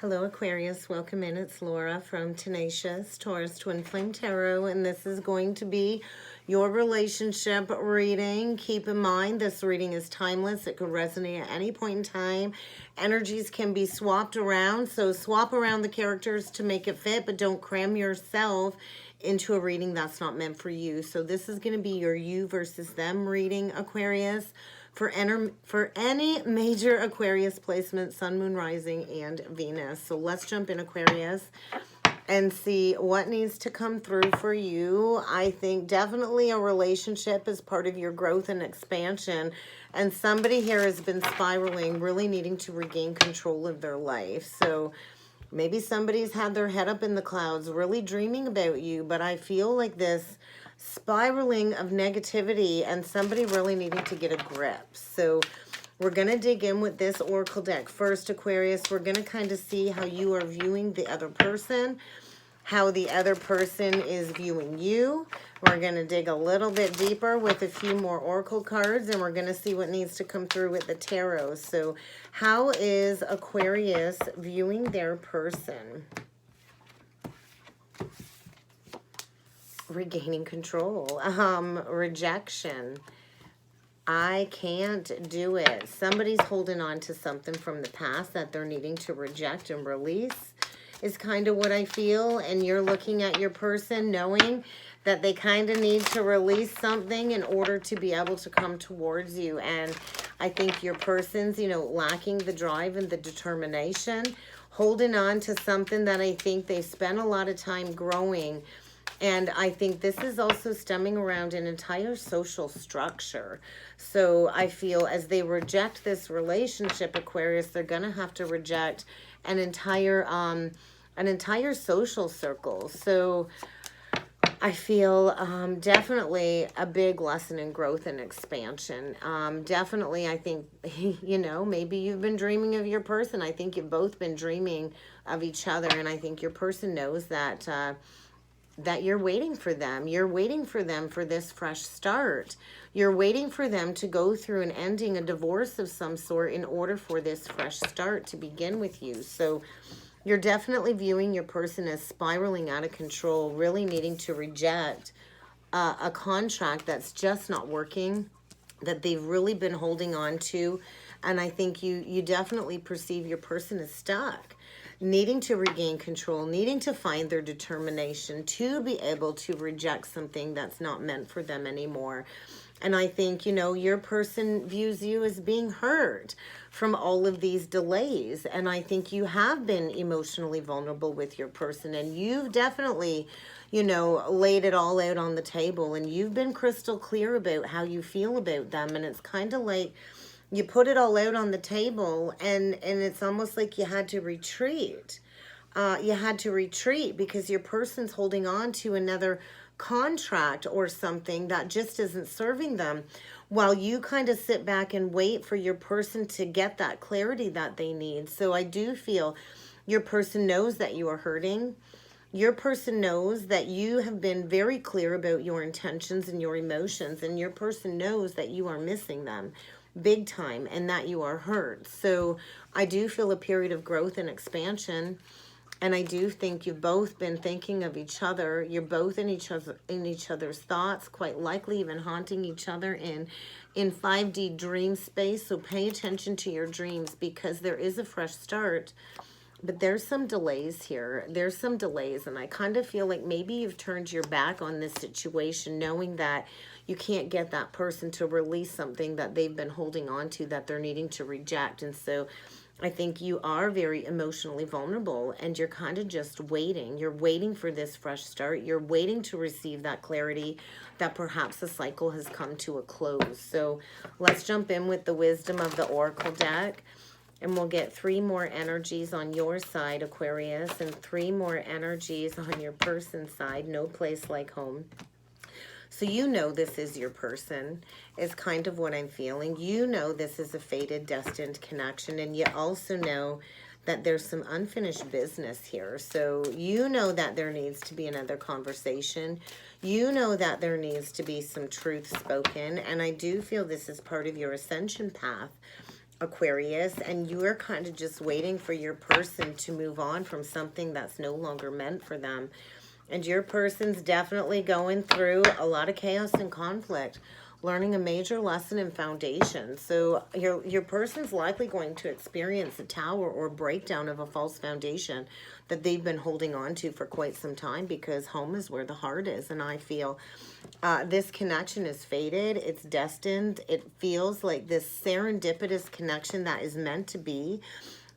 Hello Aquarius, welcome in. It's Laura from Tenacious Taurus Twin Flame Tarot, and this is going to be your relationship reading. Keep in mind this reading is timeless. It could resonate at any point in time. Energies can be swapped around, so swap around the characters to make it fit, but don't cram yourself into a reading that's not meant for you. So this is going to be your you versus them reading, Aquarius. For any major Aquarius placement, Sun, Moon, Rising, and Venus. So let's jump in, Aquarius, and see what needs to come through for you. I think definitely a relationship is part of your growth and expansion. And somebody here has been spiraling, really needing to regain control of their life. So maybe somebody's had their head up in the clouds, really dreaming about you. But I feel like this spiraling of negativity and somebody really needing to get a grip. So we're going to dig in with this oracle deck. First, Aquarius, we're going to kind of see how you are viewing the other person, how the other person is viewing you. We're going to dig a little bit deeper with a few more oracle cards, and we're going to see what needs to come through with the tarot. So how is Aquarius viewing their person? Regaining control, rejection. I can't do it. Somebody's holding on to something from the past that they're needing to reject and release is kind of what I feel. And you're looking at your person knowing that they kind of need to release something in order to be able to come towards you. And I think your person's, lacking the drive and the determination, holding on to something that I think they spent a lot of time growing. And I think this is also stemming around an entire social structure. So I feel as they reject this relationship, Aquarius, they're going to have to reject an entire social circle. So I feel definitely a big lesson in growth and expansion. Definitely, I think, maybe you've been dreaming of your person. I think you've both been dreaming of each other. And I think your person knows that you're waiting for them. You're waiting for them for this fresh start. You're waiting for them to go through an ending, a divorce of some sort in order for this fresh start to begin with you. So you're definitely viewing your person as spiraling out of control, really needing to reject a contract that's just not working, that they've really been holding on to. And I think you definitely perceive your person as stuck, needing to regain control, needing to find their determination to be able to reject something that's not meant for them anymore. And I think, your person views you as being hurt from all of these delays. And I think you have been emotionally vulnerable with your person, and you've definitely, laid it all out on the table, and you've been crystal clear about how you feel about them. And it's kind of like you put it all out on the table, and it's almost like you had to retreat. You had to retreat because your person's holding on to another contract or something that just isn't serving them, while you kind of sit back and wait for your person to get that clarity that they need. So I do feel your person knows that you are hurting. Your person knows that you have been very clear about your intentions and your emotions, and your person knows that you are missing them big time and that you are hurt. So I do feel a period of growth and expansion, and I do think you've both been thinking of each other. You're both in each other's thoughts, quite likely even haunting each other in 5D dream space. So pay attention to your dreams, because there is a fresh start. But there's some delays here. There's some delays. And I kind of feel like maybe you've turned your back on this situation, knowing that you can't get that person to release something that they've been holding on to, that they're needing to reject. And so I think you are very emotionally vulnerable, and you're kind of just waiting. You're waiting for this fresh start. You're waiting to receive that clarity that perhaps the cycle has come to a close. So let's jump in with the wisdom of the oracle deck. And we'll get 3 more energies on your side, Aquarius, and 3 more energies on your person's side. No place like home. So this is your person, is kind of what I'm feeling. This is a fated, destined connection. And you also know that there's some unfinished business here. So that there needs to be another conversation. That there needs to be some truth spoken. And I do feel this is part of your ascension path. Aquarius, and you are kind of just waiting for your person to move on from something that's no longer meant for them. And your person's definitely going through a lot of chaos and conflict, learning a major lesson in foundation. So your person's likely going to experience a tower or breakdown of a false foundation that they've been holding on to for quite some time, because home is where the heart is. And I feel this connection is fated. It's destined. It feels like this serendipitous connection that is meant to be.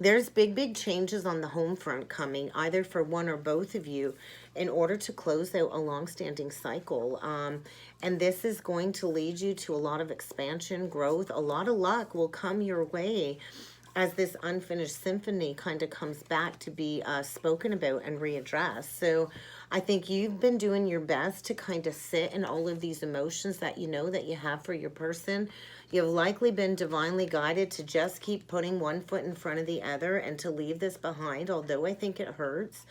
There's big changes on the home front coming, either for one or both of you, in order to close out a long-standing cycle. And this is going to lead you to a lot of expansion, growth. A lot of luck will come your way as this unfinished symphony kind of comes back to be spoken about and readdressed. So I think you've been doing your best to kind of sit in all of these emotions that you know that you have for your person. You've likely been divinely guided to just keep putting one foot in front of the other and to leave this behind, although I think it hurts,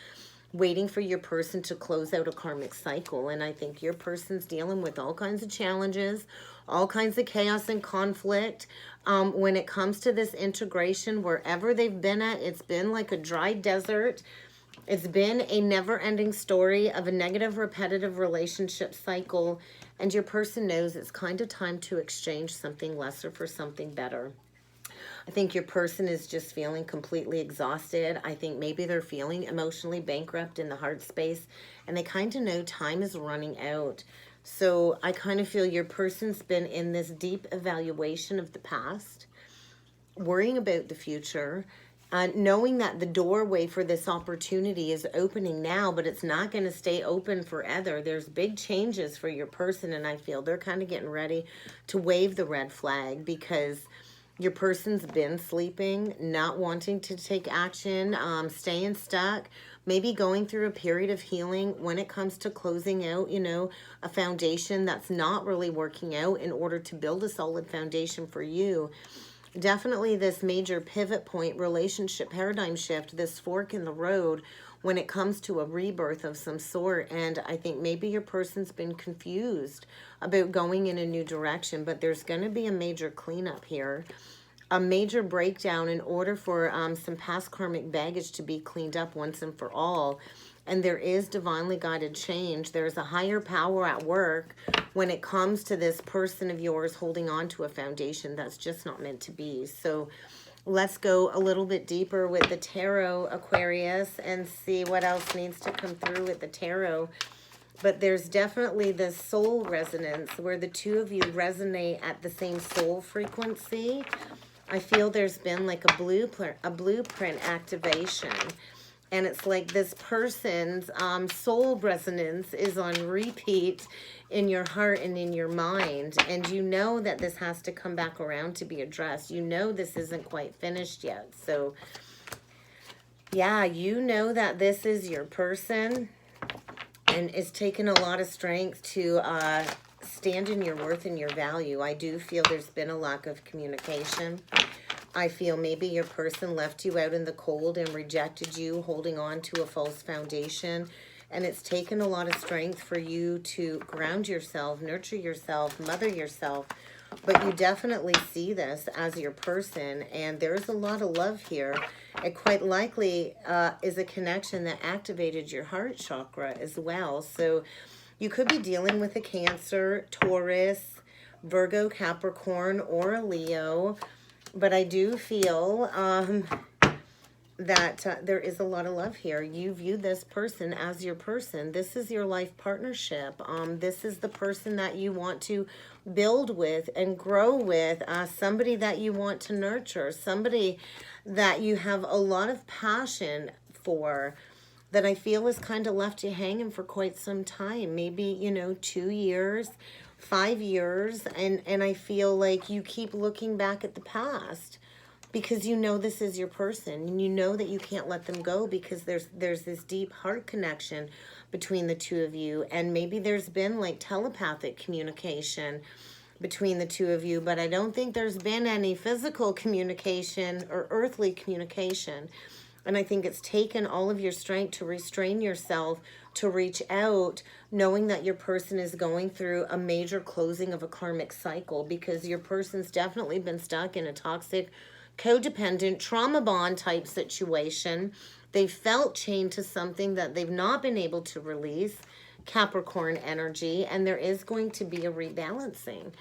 waiting for your person to close out a karmic cycle. And I think your person's dealing with all kinds of challenges, all kinds of chaos and conflict. When it comes to this integration, wherever they've been at, it's been like a dry desert. It's been a never-ending story of a negative, repetitive relationship cycle. And your person knows it's kind of time to exchange something lesser for something better. I think your person is just feeling completely exhausted. I think maybe they're feeling emotionally bankrupt in the heart space, and they kind of know time is running out. So I kind of feel your person's been in this deep evaluation of the past, worrying about the future, knowing that the doorway for this opportunity is opening now, but it's not going to stay open forever. There's big changes for your person, and I feel they're kind of getting ready to wave the red flag, because your person's been sleeping, not wanting to take action, staying stuck, maybe going through a period of healing when it comes to closing out, you know, a foundation that's not really working out in order to build a solid foundation for you. Definitely this major pivot point, relationship paradigm shift, this fork in the road when it comes to a rebirth of some sort. And I think maybe your person's been confused about going in a new direction, but there's going to be a major cleanup here, a major breakdown in order for some past karmic baggage to be cleaned up once and for all. And there is divinely guided change. There's a higher power at work when it comes to this person of yours holding on to a foundation that's just not meant to be. So let's go a little bit deeper with the tarot, Aquarius, and see what else needs to come through with the tarot. But there's definitely this soul resonance where the two of you resonate at the same soul frequency. I feel there's been like a blueprint activation. And it's like this person's soul resonance is on repeat in your heart and in your mind. And you know that this has to come back around to be addressed. You know this isn't quite finished yet. So, yeah, you know that this is your person. And it's taken a lot of strength to stand in your worth and your value. I do feel there's been a lack of communication. I feel maybe your person left you out in the cold and rejected you, holding on to a false foundation. And it's taken a lot of strength for you to ground yourself, nurture yourself, mother yourself. But you definitely see this as your person. And there's a lot of love here. It quite likely is a connection that activated your heart chakra as well. So you could be dealing with a Cancer, Taurus, Virgo, Capricorn, or a Leo. But I do feel that there is a lot of love here. You view this person as your person. This is your life partnership. This is the person that you want to build with and grow with. Somebody that you want to nurture. Somebody that you have a lot of passion for, that I feel has kind of left you hanging for quite some time. Maybe, you know, 2 years, 5 years, and I feel like you keep looking back at the past because you know this is your person, and you know that you can't let them go because there's this deep heart connection between the two of you. And maybe there's been like telepathic communication between the two of you, but I don't think there's been any physical communication or earthly communication. And I think it's taken all of your strength to restrain yourself, to reach out, knowing that your person is going through a major closing of a karmic cycle, because your person's definitely been stuck in a toxic codependent, trauma bond type situation. They felt chained to something that they've not been able to release, Capricorn energy, and there is going to be a rebalancing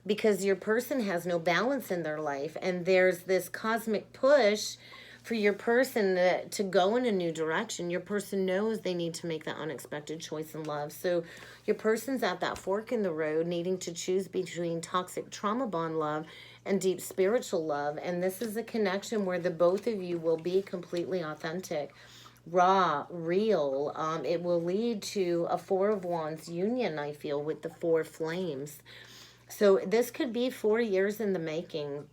because your person has no balance in their life, and there's this cosmic push for your person to go in a new direction. Your person knows they need to make that unexpected choice in love. So your person's at that fork in the road, needing to choose between toxic trauma bond love and deep spiritual love. And this is a connection where the both of you will be completely authentic, raw, real. It will lead to a Four of Wands union, I feel, with the four flames. So this could be 4 years in the making.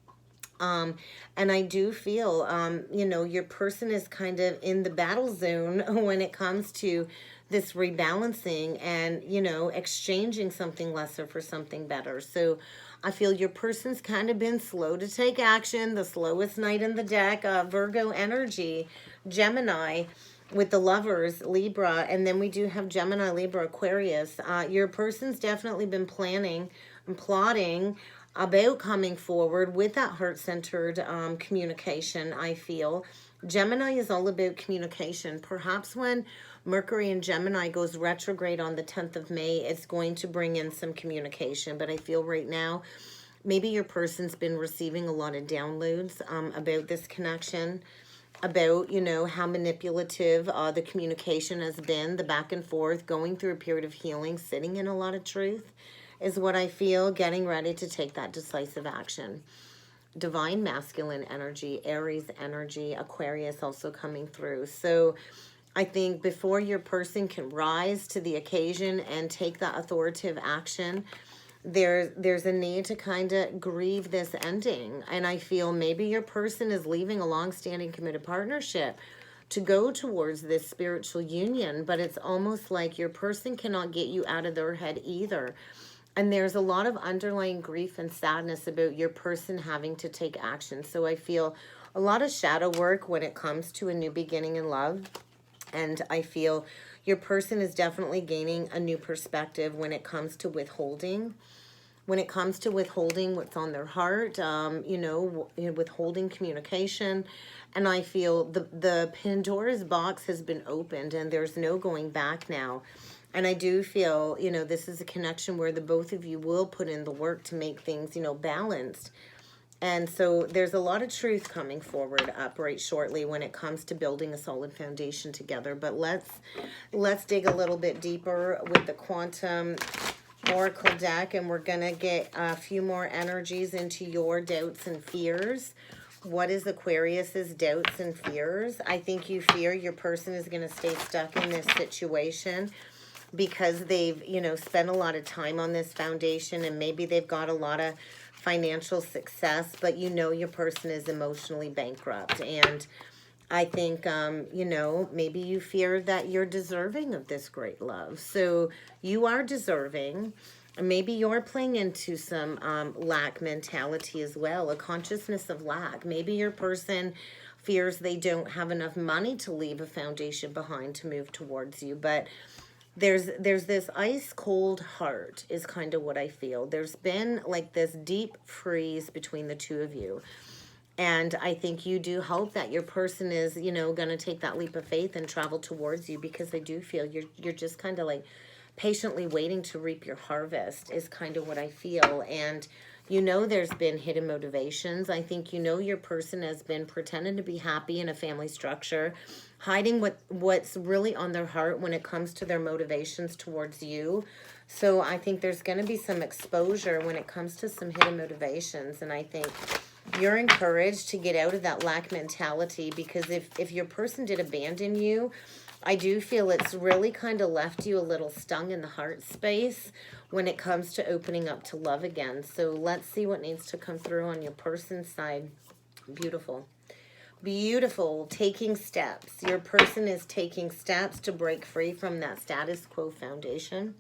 And I do feel, you know, your person is kind of in the battle zone when it comes to this rebalancing and, you know, exchanging something lesser for something better. So I feel your person's kind of been slow to take action, the slowest night in the deck, Virgo energy, Gemini with the Lovers, Libra, and then we do have Gemini, Libra, Aquarius. Your person's definitely been planning and plotting about coming forward with that heart-centered communication, I feel. Gemini is all about communication. Perhaps when Mercury in Gemini goes retrograde on the 10th of May, it's going to bring in some communication. But I feel right now, maybe your person's been receiving a lot of downloads about this connection, about, you know, how manipulative the communication has been, the back and forth, going through a period of healing, sitting in a lot of truth is what I feel, getting ready to take that decisive action. Divine masculine energy, Aries energy, Aquarius also coming through. So I think before your person can rise to the occasion and take that authoritative action, there's a need to kind of grieve this ending. And I feel maybe your person is leaving a long-standing committed partnership to go towards this spiritual union, but it's almost like your person cannot get you out of their head either. And there's a lot of underlying grief and sadness about your person having to take action. So I feel a lot of shadow work when it comes to a new beginning in love. And I feel your person is definitely gaining a new perspective when it comes to withholding. When it comes to withholding what's on their heart, you know, withholding communication. And I feel the Pandora's box has been opened and there's no going back now. And I do feel, you know, this is a connection where the both of you will put in the work to make things, you know, balanced. And so there's a lot of truth coming forward up right shortly when it comes to building a solid foundation together. But let's dig a little bit deeper with the Quantum Oracle deck, and we're going to get a few more energies into your doubts and fears. What is Aquarius's doubts and fears? I think you fear your person is going to stay stuck in this situation because they've, you know, spent a lot of time on this foundation and maybe they've got a lot of financial success, but you know your person is emotionally bankrupt. And I think, you know, maybe you fear that you're deserving of this great love. So you are deserving. Maybe you're playing into some lack mentality as well, a consciousness of lack. Maybe your person fears they don't have enough money to leave a foundation behind to move towards you, but there's this ice cold heart is kind of what I feel. There's been like this deep freeze between the two of you. And I think you do hope that your person is, you know, going to take that leap of faith and travel towards you, because I do feel you're just kind of like patiently waiting to reap your harvest is kind of what I feel. And you know there's been hidden motivations. I think you know your person has been pretending to be happy in a family structure, hiding what's really on their heart when it comes to their motivations towards you. So I think there's going to be some exposure when it comes to some hidden motivations. And I think you're encouraged to get out of that lack mentality, because if your person did abandon you, I do feel it's really kind of left you a little stung in the heart space when it comes to opening up to love again. So let's see what needs to come through on your person's side. Beautiful. Beautiful. Taking steps. Your person is taking steps to break free from that status quo foundation.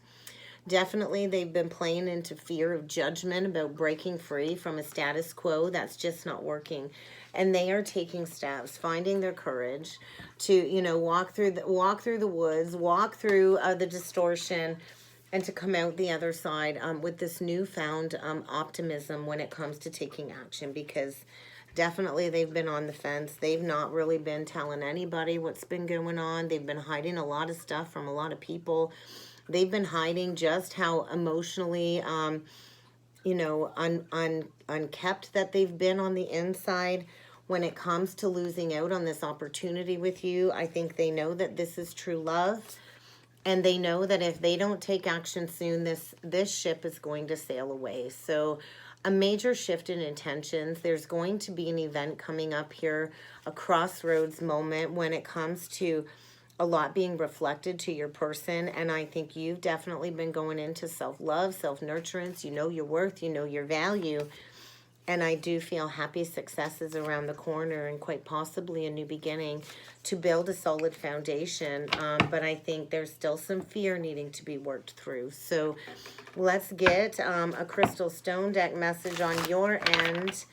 Definitely, they've been playing into fear of judgment about breaking free from a status quo that's just not working. And they are taking steps, finding their courage to, you know, walk through the woods, walk through the distortion, and to come out the other side with this newfound optimism when it comes to taking action, because Definitely they've been on the fence. They've not really been telling anybody what's been going on. They've been hiding a lot of stuff from a lot of people. They've been hiding just how emotionally, you know, unkept that they've been on the inside when it comes to losing out on this opportunity with you. I think they know that this is true love. And they know that if they don't take action soon, this ship is going to sail away. So a major shift in intentions. There's going to be an event coming up here, a crossroads moment when it comes to a lot being reflected to your person. And I think you've definitely been going into self-love, self-nurturance. You know your worth, you know your value. And I do feel happy successes around the corner and quite possibly a new beginning to build a solid foundation. But I think there's still some fear needing to be worked through. So let's get a crystal stone deck message on your end,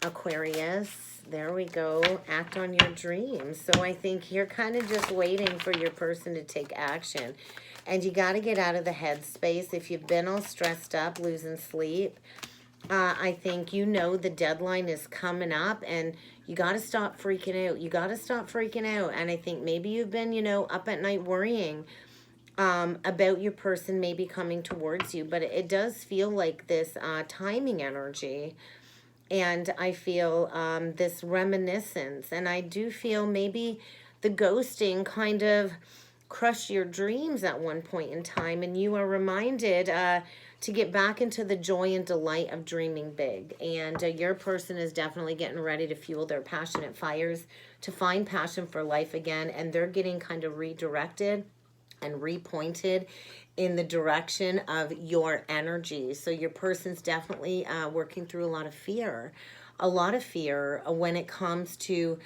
Aquarius. There we go. Act on your dreams. So I think you're kind of just waiting for your person to take action. And you got to get out of the headspace. If you've been all stressed up, losing sleep, I think you know the deadline is coming up and you got to stop freaking out. You got to stop freaking out. And I think maybe you've been, you know, up at night worrying about your person maybe coming towards you. But it does feel like this timing energy. And I feel this reminiscence. And I do feel maybe the ghosting kind of crushed your dreams at one point in time. And you are reminded to get back into the joy and delight of dreaming big. And your person is definitely getting ready to fuel their passionate fires to find passion for life again. And they're getting kind of redirected and repointed in the direction of your energy. So your person's definitely working through a lot of fear when it comes to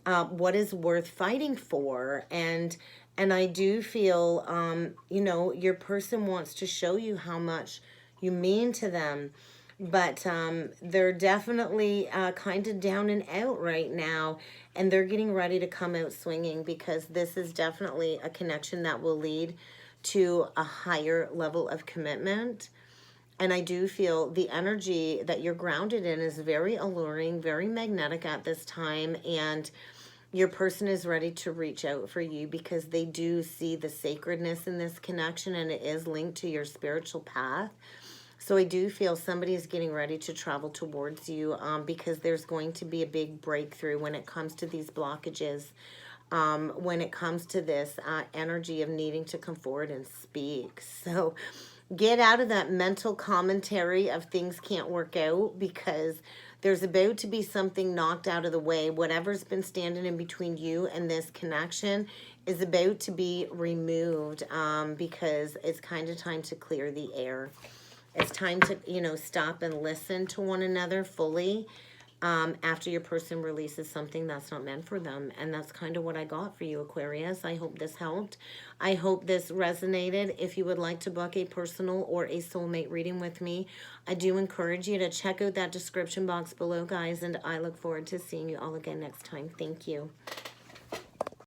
what is worth fighting for. And I do feel, you know, your person wants to show you how much you mean to them. But they're definitely kind of down and out right now. And they're getting ready to come out swinging because this is definitely a connection that will lead to a higher level of commitment. And I do feel the energy that you're grounded in is very alluring, very magnetic at this time. And your person is ready to reach out for you because they do see the sacredness in this connection and it is linked to your spiritual path. So I do feel somebody is getting ready to travel towards you because there's going to be a big breakthrough when it comes to these blockages, when it comes to this energy of needing to come forward and speak. So get out of that mental commentary of things can't work out because there's about to be something knocked out of the way. Whatever's been standing in between you and this connection is about to be removed because it's kind of time to clear the air. It's time to, you know, stop and listen to one another fully after your person releases something that's not meant for them. And that's kind of what I got for you, Aquarius. I hope this helped. I hope this resonated. If you would like to book a personal or a soulmate reading with me, I do encourage you to check out that description box below, guys. And I look forward to seeing you all again next time. Thank you.